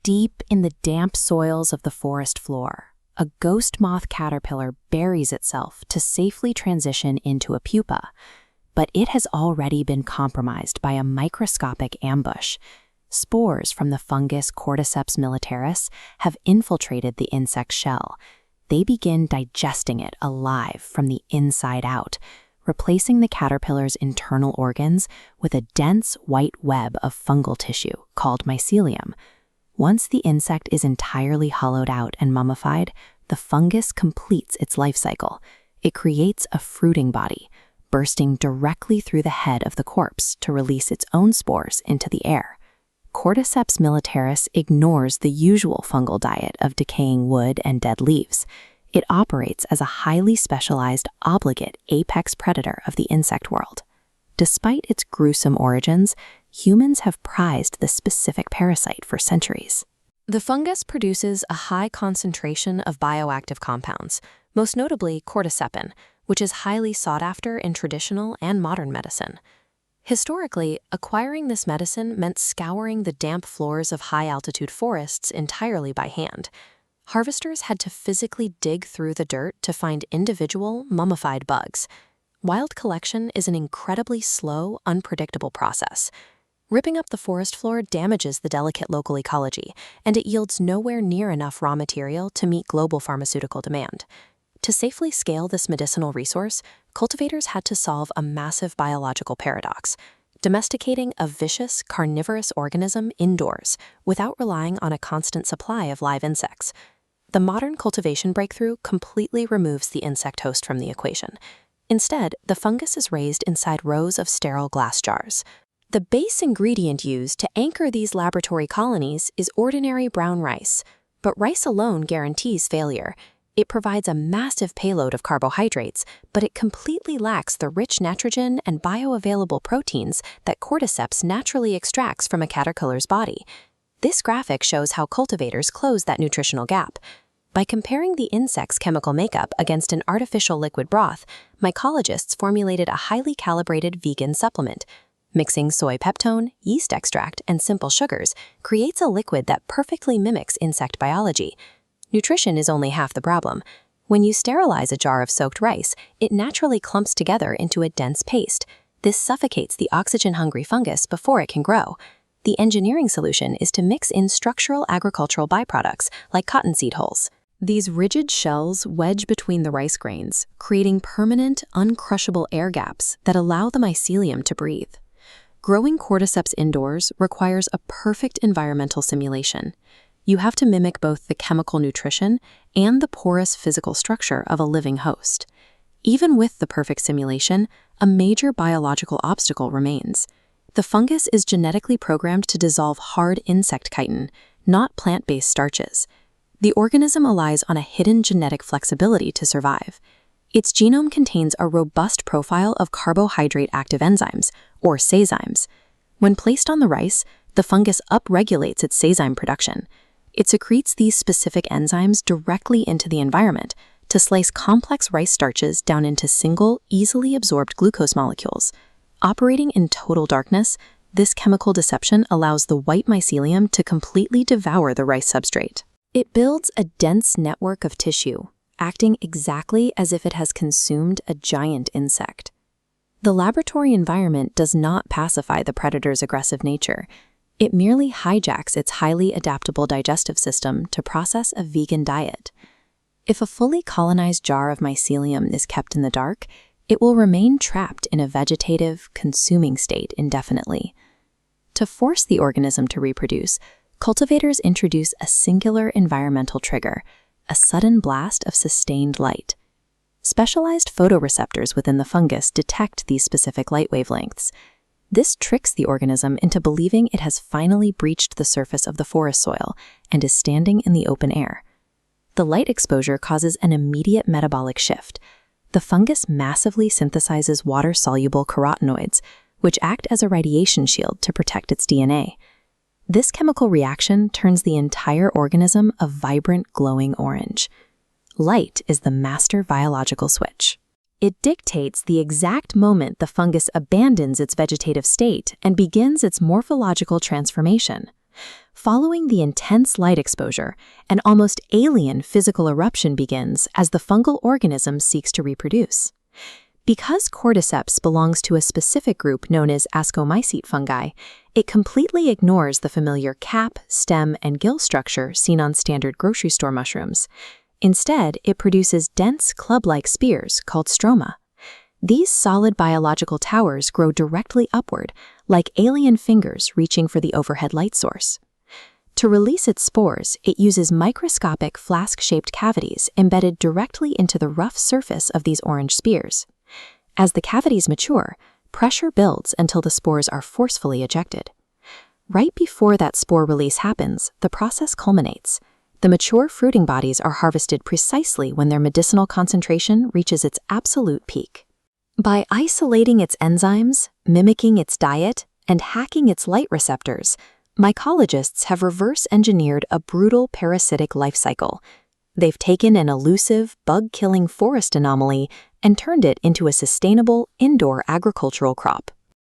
Deep in the damp soils of the forest floor, a ghost moth caterpillar buries itself to safely transition into a pupa, but it has already been compromised by a microscopic ambush. Spores from the fungus Cordyceps militaris have infiltrated the insect shell. They begin digesting it alive from the inside out, replacing the caterpillar's internal organs with a dense white web of fungal tissue called mycelium. Once the insect is entirely hollowed out and mummified, the fungus completes its life cycle. It creates a fruiting body, bursting directly through the head of the corpse to release its own spores into the air. Cordyceps militaris ignores the usual fungal diet of decaying wood and dead leaves. It operates as a highly specialized obligate apex predator of the insect world. Despite its gruesome origins, humans have prized this specific parasite for centuries. The fungus produces a high concentration of bioactive compounds, most notably cordycepin, which is highly sought after in traditional and modern medicine. Historically, acquiring this medicine meant scouring the damp floors of high-altitude forests entirely by hand. Harvesters had to physically dig through the dirt to find individual, mummified bugs. Wild collection is an incredibly slow, unpredictable process. Ripping up the forest floor damages the delicate local ecology, and it yields nowhere near enough raw material to meet global pharmaceutical demand. To safely scale this medicinal resource, cultivators had to solve a massive biological paradox: domesticating a vicious, carnivorous organism indoors without relying on a constant supply of live insects. The modern cultivation breakthrough completely removes the insect host from the equation. Instead, the fungus is raised inside rows of sterile glass jars. The base ingredient used to anchor these laboratory colonies is ordinary brown rice, but rice alone guarantees failure. It provides a massive payload of carbohydrates, but it completely lacks the rich nitrogen and bioavailable proteins that Cordyceps naturally extracts from a caterpillar's body. This graphic shows how cultivators close that nutritional gap. By comparing the insect's chemical makeup against an artificial liquid broth, mycologists formulated a highly calibrated vegan supplement. Mixing soy peptone, yeast extract, and simple sugars creates a liquid that perfectly mimics insect biology. Nutrition is only half the problem. When you sterilize a jar of soaked rice, it naturally clumps together into a dense paste. This suffocates the oxygen-hungry fungus before it can grow. The engineering solution is to mix in structural agricultural byproducts like cottonseed hulls. These rigid shells wedge between the rice grains, creating permanent, uncrushable air gaps that allow the mycelium to breathe. Growing cordyceps indoors requires a perfect environmental simulation. You have to mimic both the chemical nutrition and the porous physical structure of a living host. Even with the perfect simulation, a major biological obstacle remains. The fungus is genetically programmed to dissolve hard insect chitin, not plant-based starches. The organism relies on a hidden genetic flexibility to survive. Its genome contains a robust profile of carbohydrate-active enzymes, or sazymes. When placed on the rice, the fungus upregulates its sazyme production. It secretes these specific enzymes directly into the environment to slice complex rice starches down into single, easily absorbed glucose molecules. Operating in total darkness, this chemical deception allows the white mycelium to completely devour the rice substrate. It builds a dense network of tissue, acting exactly as if it has consumed a giant insect. The laboratory environment does not pacify the predator's aggressive nature. It merely hijacks its highly adaptable digestive system to process a vegan diet. If a fully colonized jar of mycelium is kept in the dark, it will remain trapped in a vegetative, consuming state indefinitely. To force the organism to reproduce, cultivators introduce a singular environmental trigger, a sudden blast of sustained light. Specialized photoreceptors within the fungus detect these specific light wavelengths. This tricks the organism into believing it has finally breached the surface of the forest soil and is standing in the open air. The light exposure causes an immediate metabolic shift. The fungus massively synthesizes water-soluble carotenoids, which act as a radiation shield to protect its DNA. This chemical reaction turns the entire organism a vibrant, glowing orange. Light is the master biological switch. It dictates the exact moment the fungus abandons its vegetative state and begins its morphological transformation. Following the intense light exposure, an almost alien physical eruption begins as the fungal organism seeks to reproduce. Because Cordyceps belongs to a specific group known as ascomycete fungi, it completely ignores the familiar cap, stem, and gill structure seen on standard grocery store mushrooms. Instead, it produces dense club-like spheres called stroma. These solid biological towers grow directly upward, like alien fingers reaching for the overhead light source. To release its spores, it uses microscopic flask-shaped cavities embedded directly into the rough surface of these orange spheres. As the cavities mature, pressure builds until the spores are forcefully ejected. Right before that spore release happens, the process culminates. The mature fruiting bodies are harvested precisely when their medicinal concentration reaches its absolute peak. By isolating its enzymes, mimicking its diet, and hacking its light receptors, mycologists have reverse-engineered a brutal parasitic life cycle. They've taken an elusive, bug-killing forest anomaly and turned it into a sustainable, indoor agricultural crop.